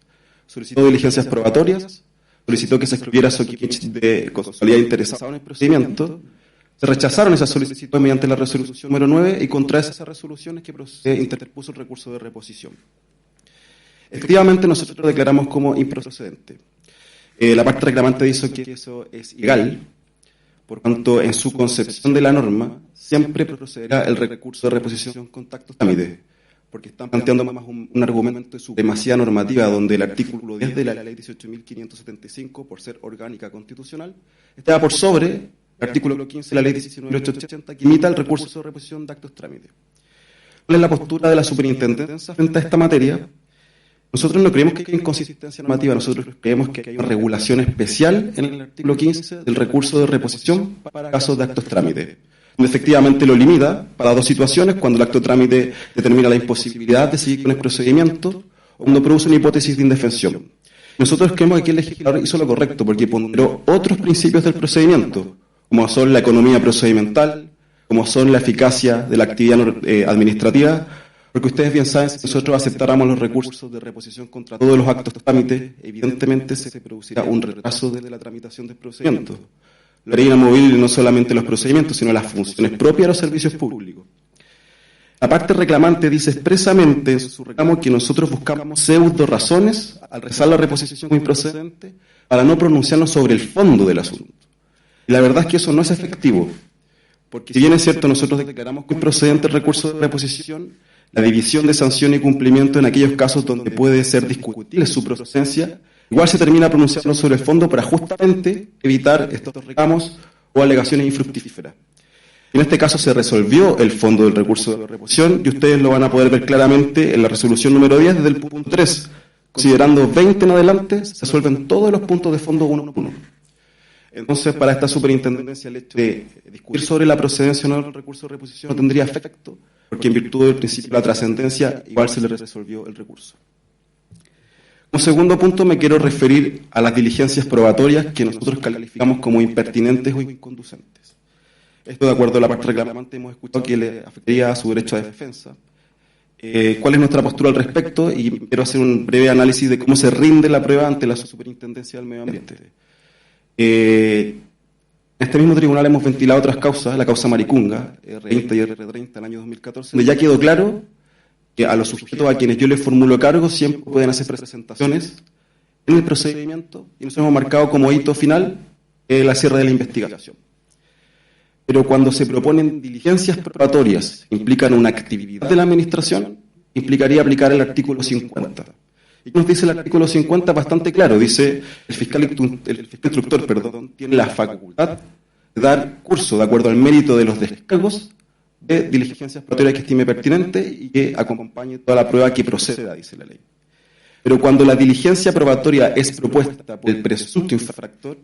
Solicitó diligencias probatorias, solicitó que se excluyera a Soquimich de casualidad interesado en el procedimiento. Se rechazaron esas solicitudes mediante la resolución número 9 y contra esas resoluciones que interpuso el recurso de reposición. Efectivamente, nosotros lo declaramos como improcedente. La parte reclamante dice que eso es ilegal, por cuanto en su concepción de la norma siempre procederá el recurso de reposición con tactos trámite, porque están planteando más un argumento de supremacía normativa, donde el artículo 10 de la Ley 18.575, por ser orgánica constitucional, está por sobre el artículo 15 de la Ley 19.880, que limita el recurso de reposición de actos trámite. ¿Cuál es la postura de la Superintendencia frente a esta materia? Nosotros no creemos que haya inconsistencia normativa, nosotros creemos que hay una regulación especial en el artículo 15 del recurso de reposición para casos de actos trámite, donde efectivamente lo limita para dos situaciones: cuando el acto trámite determina la imposibilidad de seguir con el procedimiento o cuando produce una hipótesis de indefensión. Nosotros creemos que aquí el legislador hizo lo correcto porque ponderó otros principios del procedimiento, como son la economía procedimental, como son la eficacia de la actividad administrativa, porque ustedes bien saben, si nosotros aceptáramos los recursos de reposición contra todos los actos de trámite, evidentemente se producirá un retraso desde la tramitación del procedimiento. Lo haría inamovible no solamente los procedimientos, sino las funciones propias de los servicios públicos. La parte reclamante dice expresamente en su reclamo que nosotros buscamos pseudo razones al rezar la reposición como improcedente para no pronunciarnos sobre el fondo del asunto. Y la verdad es que eso no es efectivo, porque si bien es cierto nosotros declaramos que es procedente el recurso de reposición, la división de sanción y cumplimiento en aquellos casos donde puede ser discutible su procedencia, igual se termina pronunciando sobre el fondo para justamente evitar estos reclamos o alegaciones infructíferas. En este caso se resolvió el fondo del recurso de reposición y ustedes lo van a poder ver claramente en la resolución número 10 desde el punto 3. Considerando 20 en adelante, se resuelven todos los puntos de fondo uno por uno. Entonces, para esta superintendencia, el hecho de discutir sobre la procedencia o no del recurso de reposición no tendría efecto, porque en virtud del principio de la trascendencia, igual se le resolvió el recurso. Como segundo punto, me quiero referir a las diligencias probatorias que nosotros calificamos como impertinentes o inconducentes. Esto, de acuerdo a la parte reclamante, hemos escuchado que le afectaría a su derecho a defensa. ¿Cuál es nuestra postura al respecto? Y quiero hacer un breve análisis de cómo se rinde la prueba ante la Superintendencia del Medio Ambiente. En este mismo tribunal hemos ventilado otras causas, la causa Maricunga, R30 y R30, el año 2014, donde ya quedó claro que a los sujetos a quienes yo les formulo cargos siempre pueden hacer presentaciones en el procedimiento y nos hemos marcado como hito final la cierre de la investigación. Pero cuando se proponen diligencias probatorias, implican una actividad de la Administración, implicaría aplicar el artículo 50. ¿Y qué nos dice el artículo 50? Bastante claro, dice el fiscal instructor tiene la facultad de dar curso de acuerdo al mérito de los descargos de diligencias probatorias que estime pertinente y que acompañe toda la prueba que proceda, dice la ley. Pero cuando la diligencia probatoria es propuesta por el presunto infractor,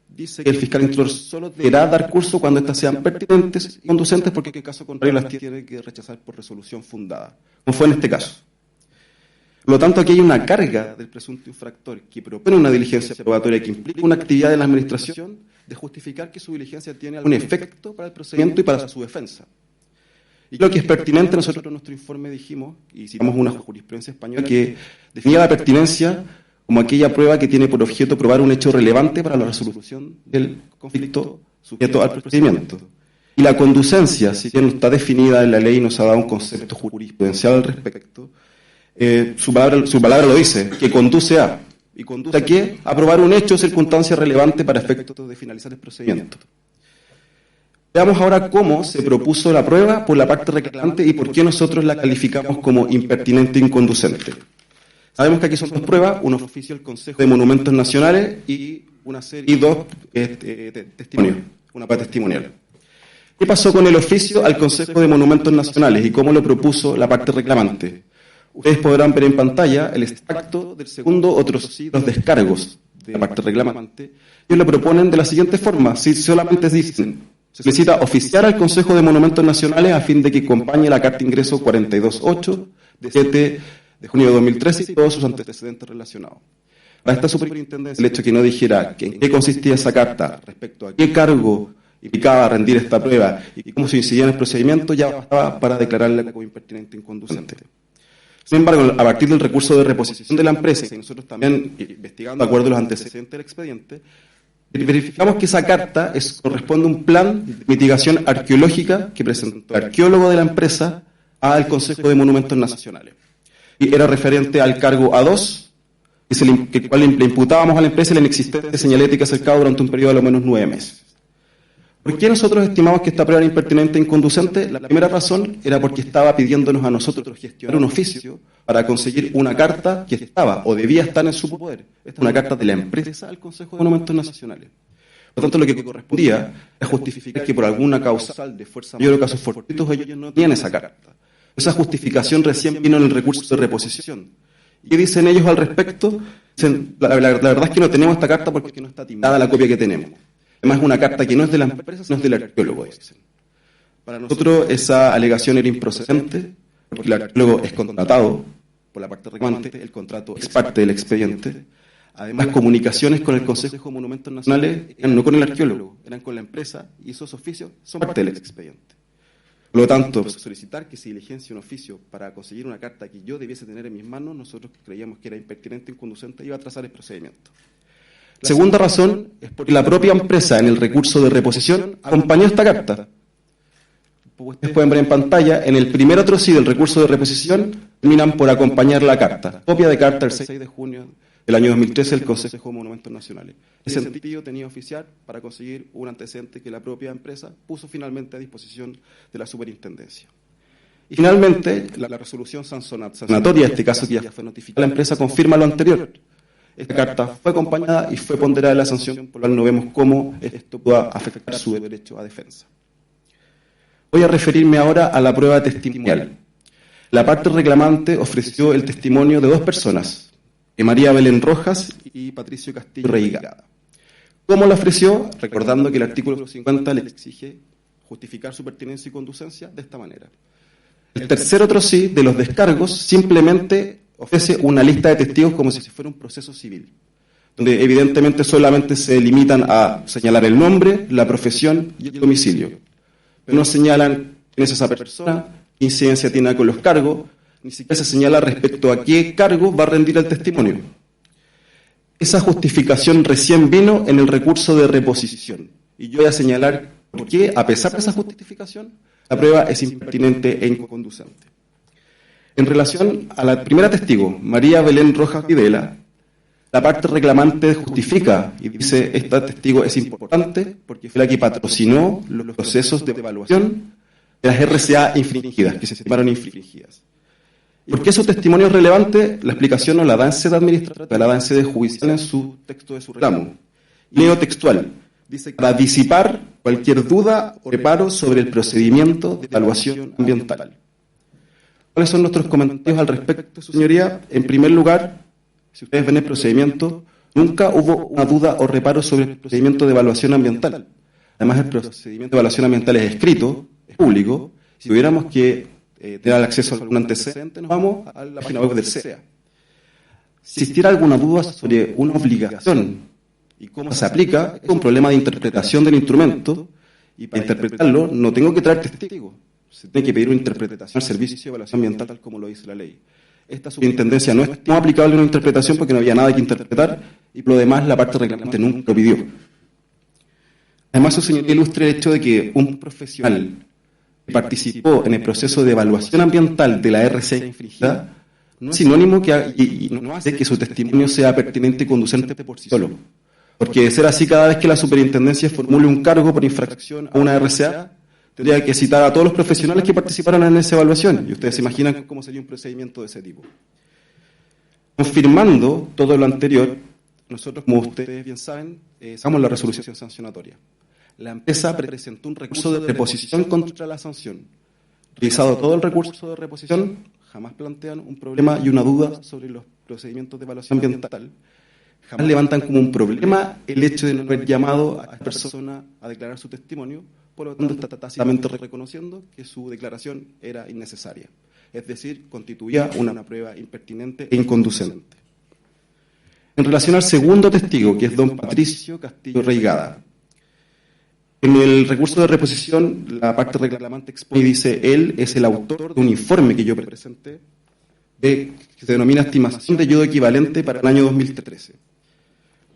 dice que el fiscal instructor solo deberá dar curso cuando éstas sean pertinentes y conducentes, porque en caso contrario las tiene que rechazar por resolución fundada, como fue en este caso. Por lo tanto, aquí hay una carga del presunto infractor que propone una diligencia probatoria que implica una actividad de la Administración de justificar que su diligencia tiene algún efecto para el procedimiento y para su defensa. Y lo que es pertinente, nosotros en nuestro informe dijimos, y citamos una jurisprudencia española que definía la pertinencia como aquella prueba que tiene por objeto probar un hecho relevante para la resolución del conflicto sujeto al procedimiento. Y la conducencia, si bien no está definida en la ley y nos ha dado un concepto jurisprudencial al respecto, su palabra lo dice, que conduce a. ¿Y conduce a qué? A probar un hecho o circunstancia relevante para efectos de finalizar el procedimiento. Veamos ahora cómo se propuso la prueba por la parte reclamante y por qué nosotros la calificamos como impertinente e inconducente. Sabemos que aquí son dos pruebas, un oficio del Consejo de Monumentos Nacionales y dos testimonios, una prueba testimonial. ¿Qué pasó con el oficio al Consejo de Monumentos Nacionales y cómo lo propuso la parte reclamante? Ustedes podrán ver en pantalla el extracto del segundo, otros los descargos de la parte reclamante. Ellos lo proponen de la siguiente forma, si solamente dicen, se solicita oficiar al Consejo de Monumentos Nacionales a fin de que acompañe la carta ingreso 428 de 7 de junio de 2013 y todos sus antecedentes relacionados. Para esta superintendencia, el hecho de que no dijera en qué consistía esa carta, respecto a qué cargo implicaba rendir esta prueba y cómo se incidía en el procedimiento, ya bastaba para declararla como impertinente e inconducente. Sin embargo, a partir del recurso de reposición de la empresa, y nosotros también investigando de acuerdo a los antecedentes del expediente, verificamos que esa carta corresponde a un plan de mitigación arqueológica que presentó el arqueólogo de la empresa al Consejo de Monumentos Nacionales. Y era referente al cargo A2, el cual le imputábamos a la empresa la inexistencia de señalética cercada durante un periodo de al menos 9 meses. ¿Por qué nosotros estimamos que esta prueba era impertinente e inconducente? La primera razón era porque estaba pidiéndonos a nosotros gestionar un oficio para conseguir una carta que estaba o debía estar en su poder. Esta es una carta de la empresa al Consejo de Monumentos Nacionales. Por lo tanto, lo que correspondía es justificar que por alguna causal de fuerza mayor o casos fortuitos ellos no tienen esa carta. Esa justificación recién vino en el recurso de reposición. ¿Y qué dicen ellos al respecto? Dicen, la verdad es que no tenemos esta carta porque no está timbrada la copia que tenemos. Además, es una carta que no es de la empresa, sino es del arqueólogo, dicen. Para nosotros, esa alegación era improcedente, porque el arqueólogo es contratado por la parte reclamante, el contrato es parte del expediente. Además, las comunicaciones con el Consejo de Monumentos Nacionales eran no con el arqueólogo, eran con la empresa, y esos oficios son parte del expediente. Por lo tanto, solicitar que se diligencie un oficio para conseguir una carta que yo debiese tener en mis manos, nosotros creíamos que era impertinente, inconducente y iba a atrasar el procedimiento. La segunda razón es porque la propia empresa, en el recurso de reposición, acompañó esta carta. Ustedes pueden ver en pantalla, en el primer otro sí del recurso de reposición, terminan por acompañar la carta. Copia de carta del 6 de junio del año 2013 del Consejo de Monumentos Nacionales. En ese sentido, tenía oficial para conseguir un antecedente que la propia empresa puso finalmente a disposición de la superintendencia. Y finalmente, la resolución sancionatoria, en este caso que ya fue notificada, la empresa confirma lo anterior. Esta carta fue acompañada y fue ponderada la sanción, por lo cual no vemos cómo esto pueda afectar su derecho a defensa. Voy a referirme ahora a la prueba testimonial. La parte reclamante ofreció el testimonio de dos personas, María Belén Rojas y Patricio Castillo Reigada. ¿Cómo la ofreció? Recordando que el artículo 50 le exige justificar su pertinencia y conducencia de esta manera. El tercer otro sí de los descargos simplemente ofrece una lista de testigos como si fuera un proceso civil, donde evidentemente solamente se limitan a señalar el nombre, la profesión y el domicilio. Pero no señalan quién es esa persona, qué incidencia tiene con los cargos, ni siquiera se señala respecto a qué cargo va a rendir el testimonio. Esa justificación recién vino en el recurso de reposición. Y yo voy a señalar por qué, a pesar de esa justificación, la prueba es impertinente e inconducente. En relación a la primera testigo, María Belén Rojas Videla, la parte reclamante justifica y dice: esta testigo es importante porque fue la que patrocinó los procesos de evaluación de las RCA infringidas, que se estimaron infringidas. ¿Por qué su testimonio es relevante? La explicación no la da en sede administrativa, la da en sede judicial en su texto de su reclamo. Leo textual. Dice: para disipar cualquier duda o reparo sobre el procedimiento de evaluación ambiental. ¿Cuáles son nuestros comentarios al respecto, su señoría? En primer lugar, si ustedes ven el procedimiento, nunca hubo una duda o reparo sobre el procedimiento de evaluación ambiental. Además, el procedimiento de evaluación ambiental es escrito, es público. Si tuviéramos que tener acceso a algún antecedente, nos vamos a la página web del CEA. Si existiera alguna duda sobre una obligación y cómo se aplica, es un problema de interpretación del instrumento, y para interpretarlo no tengo que traer testigos. Se tiene que pedir una interpretación al servicio de evaluación ambiental, tal como lo dice la ley. Esta superintendencia no es aplicable a una interpretación porque no había nada que interpretar, y por lo demás la parte reclamante nunca lo pidió. Además, su señoría ilustre el hecho de que un profesional que participó en el proceso de evaluación ambiental de la RCA infringida no es sinónimo y no hace que su testimonio sea pertinente y conducente por sí solo. Porque de ser así, cada vez que la superintendencia formule un cargo por infracción a una RCA, tendría que citar a todos los profesionales que participaron en esa evaluación. Y ustedes se imaginan cómo sería un procedimiento de ese tipo. Confirmando todo lo anterior, nosotros, como ustedes bien saben, sacamos la resolución sancionatoria. La empresa presentó un recurso de reposición contra la sanción. Revisado todo el recurso de reposición, jamás plantean un problema y una duda sobre los procedimientos de evaluación ambiental. Jamás levantan como un problema el hecho de no haber llamado a esta persona a declarar su testimonio, por lo tanto está tácitamente reconociendo que su declaración era innecesaria. Es decir, constituía una prueba impertinente e inconducente. En relación al segundo testigo, que es don Patricio Castillo Reigada, en el recurso de reposición, la parte reclamante expone y dice: él es el autor de un informe que yo presenté, que se denomina estimación de yodo equivalente para el año 2013.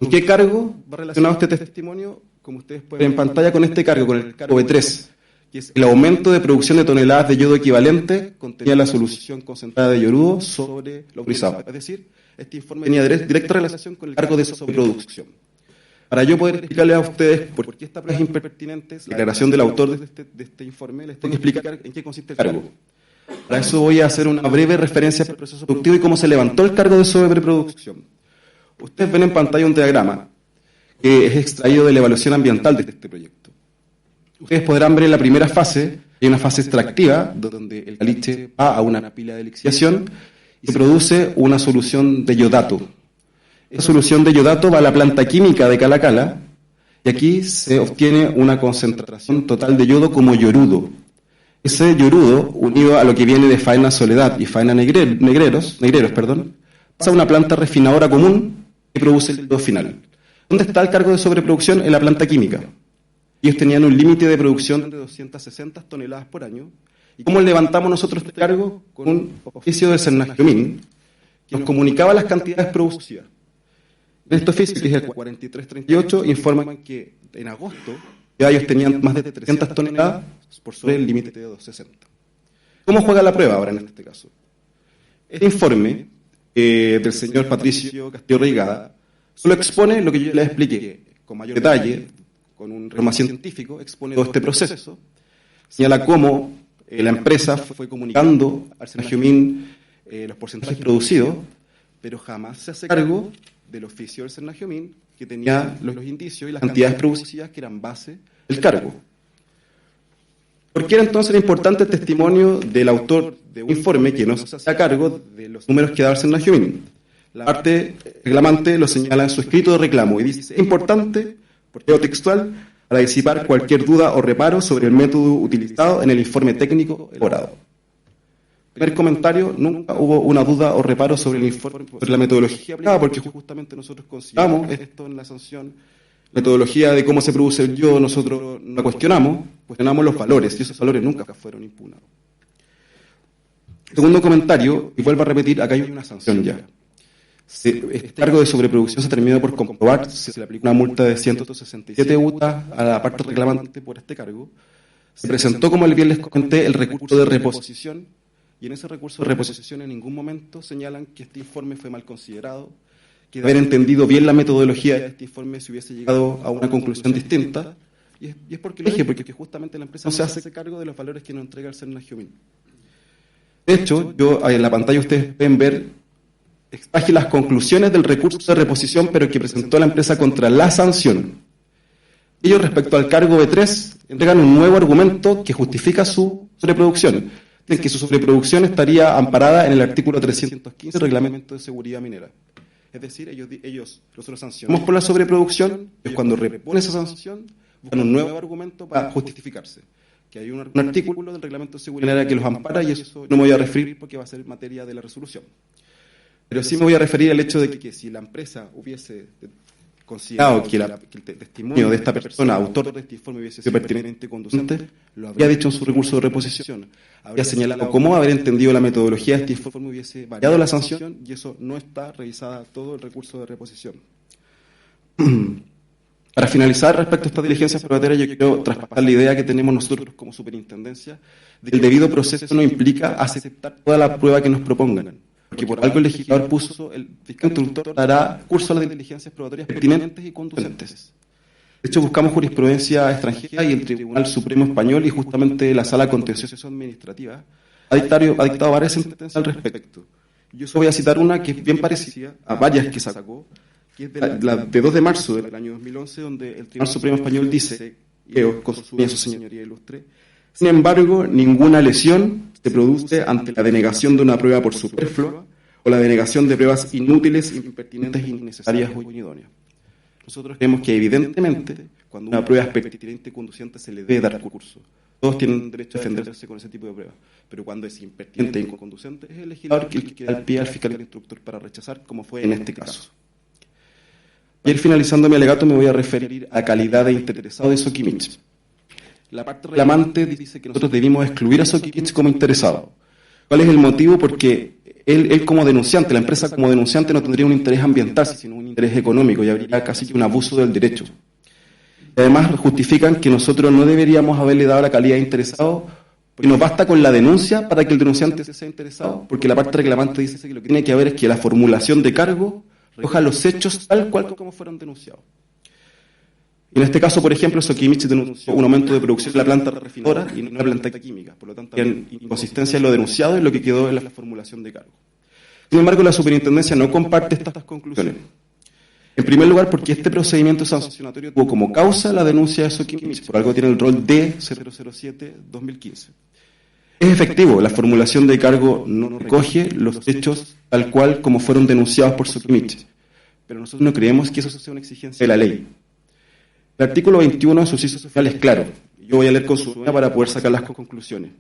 ¿En qué cargo va relacionado este testimonio? Como ustedes pueden ver en pantalla, con este cargo, con el cargo B3, que es el aumento de producción de toneladas de yodo equivalente contenía la solución concentrada de yorudo sobre lo autorizado. Es decir, este informe tenía directa relación con el cargo de sobreproducción. Para yo poder explicarles a ustedes por qué esta prueba es impertinente, la declaración del autor de este informe, les tengo que explicar en qué consiste el cargo. Para eso voy a hacer una breve referencia al proceso productivo y cómo se levantó el cargo de sobreproducción. Ustedes ven en pantalla un diagrama que es extraído de la evaluación ambiental de este proyecto. Ustedes podrán ver en la primera fase, hay una fase extractiva, donde el caliche va a una pila de lixiviación y se produce una solución de yodato. Esa solución de yodato va a la planta química de Calacala y aquí se obtiene una concentración total de yodo como yorudo. Ese yorudo, unido a lo que viene de faena Soledad y faena Negreros, pasa a una planta refinadora común que produce el yodo final. ¿Dónde está el cargo de sobreproducción? En la planta química. Ellos tenían un límite de producción de 260 toneladas por año. ¿Y cómo levantamos nosotros este cargo? Con un oficio de Sennagiomín que nos comunicaba las cantidades producidas. En este oficio, que es el 4338, informan que en agosto ya ellos tenían más de 300 toneladas por sobre el límite de 260. ¿Cómo juega la prueba ahora en este caso? Este informe del señor Patricio Castillo Reigada solo expone lo que yo les expliqué con mayor detalle, con un información científico, expone todo este proceso, señala cómo la empresa fue comunicando al Sennagiomín los porcentajes producidos, pero jamás se hace cargo del oficio del Sennagiomín que tenía los indicios y las cantidades producidas que eran base del cargo. ¿Por qué era entonces importante el testimonio del autor de un informe que no se hacía cargo de los números que daba el Sennagiomín? La parte reclamante lo señala en su escrito de reclamo y dice: es importante, por medio textual, para disipar cualquier duda o reparo sobre el método utilizado en el informe técnico elaborado. Primer comentario: nunca hubo una duda o reparo sobre el informe, sobre la metodología aplicada, porque justamente nosotros consideramos esto en la sanción, metodología de cómo se produce el yodo, nosotros no la cuestionamos los valores, y esos valores nunca fueron impugnados. Segundo comentario, y vuelvo a repetir, acá hay una sanción ya. Este cargo de sobreproducción se terminó por comprobar, se le aplicó una multa de 167 UTA a la parte reclamante por este cargo. Se presentó, como bien les comenté, el recurso de reposición, y en ese recurso de reposición en ningún momento señalan que este informe fue mal considerado, que de haber entendido bien la metodología de este informe se hubiese llegado a una conclusión distinta, y es porque lo dije, porque justamente la empresa no se hace cargo de los valores que nos entrega el Sennagiomín. De hecho, en la pantalla ustedes pueden ver extraje las conclusiones del recurso de reposición, pero que presentó la empresa contra la sanción. Ellos, respecto al cargo B3, entregan un nuevo argumento que justifica su sobreproducción. Dicen que su sobreproducción estaría amparada en el artículo 315 del Reglamento de Seguridad Minera. Es decir, nosotros sancionamos por la sobreproducción, y cuando repone esa sanción, buscan un nuevo argumento para justificarse. Que hay un artículo del Reglamento de Seguridad Minera que los ampara, y eso no me voy a referir porque va a ser materia de la resolución. Pero sí me voy a referir al hecho de que si la empresa hubiese considerado que el testimonio de esta persona, autor de este informe, hubiese sido pertinente y conducente, lo habría dicho en su recurso de reposición. Habría señalado cómo haber entendido la metodología de este informe hubiese variado la sanción, y eso no está revisada todo el recurso de reposición. Para finalizar, respecto a estas diligencias probatorias, yo quiero traspasar la idea que tenemos nosotros como superintendencia de que el debido proceso no implica aceptar toda la prueba que nos propongan. Porque por algo el legislador puso, el fiscal instructor dará curso a las diligencias probatorias pertinentes y conducentes. De hecho, buscamos jurisprudencia extranjera y el Tribunal Supremo Español y justamente la Sala Contencioso Administrativa ha dictado varias sentencias al respecto. Yo solo voy a citar una que es bien parecida a varias que sacó, que es de 2 de marzo del año 2011, donde el Tribunal Supremo Español dice, con su señoría ilustre: sin embargo, ninguna lesión se produce ante la denegación de una prueba por superflua o la denegación de pruebas inútiles, impertinentes, innecesarias o inidóneas. Nosotros creemos que evidentemente cuando una prueba es pertinente y conducente se le debe dar curso. Todos tienen derecho a defenderse con ese tipo de pruebas, pero cuando es impertinente e inconducente es el legislador el que da el pie al fiscal instructor para rechazar, como fue en este caso. Y finalizando mi alegato me voy a referir a calidad de interesado de Sokimich. La parte reclamante dice que nosotros debimos excluir a Sokimich como interesado. ¿Cuál es el motivo? Porque él como denunciante, la empresa como denunciante no tendría un interés ambiental, sino un interés económico, y habría casi que un abuso del derecho. Y además justifican que nosotros no deberíamos haberle dado la calidad de interesado, porque nos basta con la denuncia para que el denunciante sea interesado, porque la parte reclamante dice que lo que tiene que haber es que la formulación de cargo recoja los hechos tal cual como fueron denunciados. En este caso, por ejemplo, Sokimich denunció un aumento de producción de la planta refinadora y no la planta química. Por lo tanto, hay inconsistencia en lo denunciado y lo que quedó en la formulación de cargo. Sin embargo, la superintendencia no comparte estas conclusiones. En primer lugar, porque este procedimiento sancionatorio tuvo como causa la denuncia de Sokimich, por algo tiene el rol D007-2015. Es efectivo, la formulación de cargo no recoge los hechos tal cual como fueron denunciados por Sokimich, pero nosotros no creemos que eso sea una exigencia de la ley. El artículo 21 de su inciso social es claro. Yo voy a leer con su ayuda para poder sacar las conclusiones.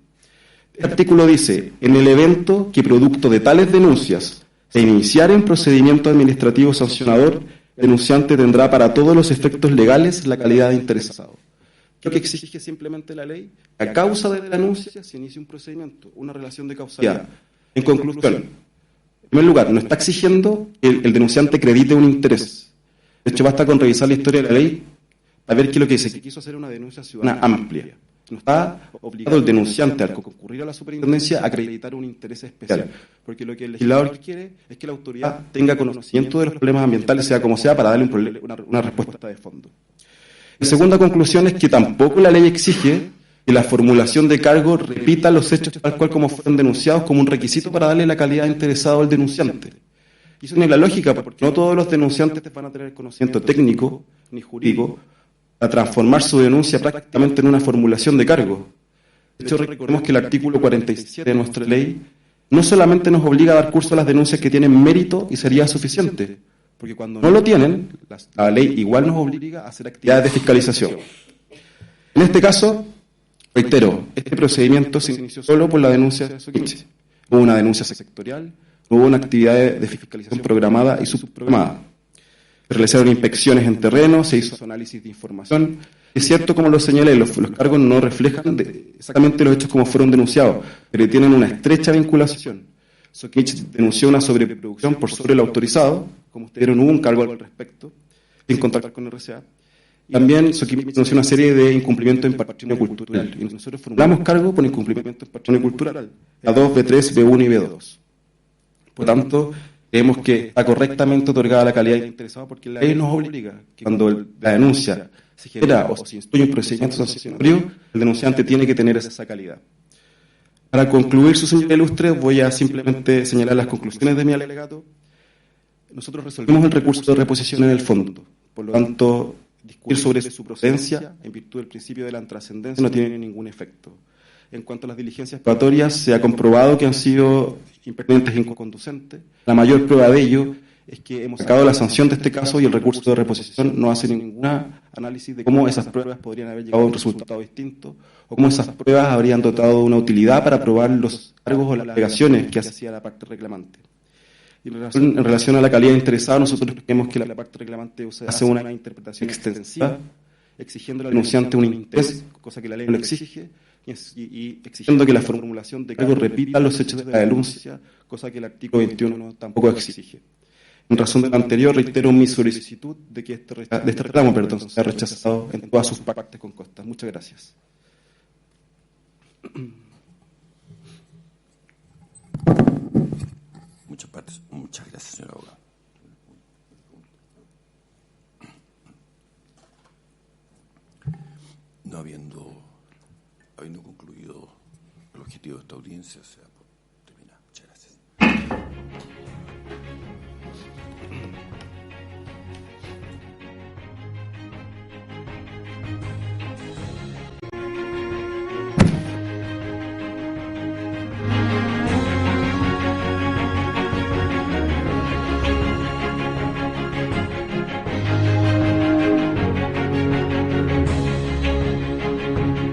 El artículo dice: en el evento que producto de tales denuncias se iniciara un procedimiento administrativo sancionador, el denunciante tendrá para todos los efectos legales la calidad de interesado. ¿Qué es lo que exige simplemente la ley? A causa de la denuncia se inicia un procedimiento, una relación de causalidad. En conclusión, en primer lugar, no está exigiendo que el denunciante acredite un interés. De hecho, basta con revisar la historia de la ley para ver que lo que se quiso hacer una denuncia ciudadana amplia. No está obligado el denunciante al concurrir a la superintendencia a acreditar un interés especial, porque lo que el legislador quiere es que la autoridad tenga conocimiento de los problemas ambientales, sea como sea, para darle una respuesta de fondo. La segunda conclusión es que tampoco la ley exige que la formulación de cargo repita los hechos tal cual como fueron denunciados como un requisito para darle la calidad de interesado al denunciante. Y eso no es la lógica, porque no todos los denunciantes van a tener conocimiento técnico ni jurídico a transformar su denuncia prácticamente en una formulación de cargo. De hecho, recordemos que el artículo 47 de nuestra ley no solamente nos obliga a dar curso a las denuncias que tienen mérito y sería suficiente, porque cuando no lo tienen, la ley igual nos obliga a hacer actividades de fiscalización. En este caso, reitero, este procedimiento se inició solo por la denuncia de Soquiche. Hubo una denuncia sectorial, hubo una actividad de fiscalización programada y subprogramada. Se realizaron inspecciones en terreno, se hizo análisis de información. Es cierto, como lo señalé, los cargos no reflejan exactamente los hechos como fueron denunciados, pero tienen una estrecha vinculación. Soquiche denunció una sobreproducción por sobre lo autorizado, como ustedes vieron, hubo un cargo al respecto, en contacto con RCA. Y también Soquiche denunció una serie de incumplimientos en patrimonio cultural, y nosotros formulamos cargo por incumplimiento en patrimonio cultural, A2, B3, B1 y B2. Por tanto, creemos que está correctamente otorgada la calidad de interesado porque la ley nos obliga que cuando la denuncia se genera o se instruye un procedimiento sancionatorio, el denunciante tiene que tener esa calidad. Para concluir, su señoría ilustre, voy a simplemente señalar las conclusiones de mi alegato. Nosotros resolvimos el recurso de reposición en el fondo. Por lo tanto, discutir sobre su procedencia, en virtud del principio de la trascendencia, no tiene ningún efecto. En cuanto a las diligencias probatorias, se ha comprobado que han sido impertinentes e inconducentes. La mayor prueba de ello es que hemos sacado la sanción de este caso y el recurso de reposición no hace ningún análisis de cómo esas pruebas podrían haber llegado a un resultado distinto o cómo esas pruebas habrían dotado de una utilidad para probar los cargos o las alegaciones que hacía la parte reclamante. Y en relación a la calidad interesada, nosotros creemos que la parte reclamante hace una interpretación extensiva, exigiendo al denunciante un interés, cosa que la ley no exige, y exigiendo que la formulación de cargo repita los hechos de la denuncia, cosa que el artículo 21 tampoco exige. En razón de lo anterior, reitero mi solicitud de que este reclamo sea rechazado en todas sus partes con costas. Muchas gracias. Muchas gracias, señor abogado. No habiendo concluido el objetivo de esta audiencia, sea por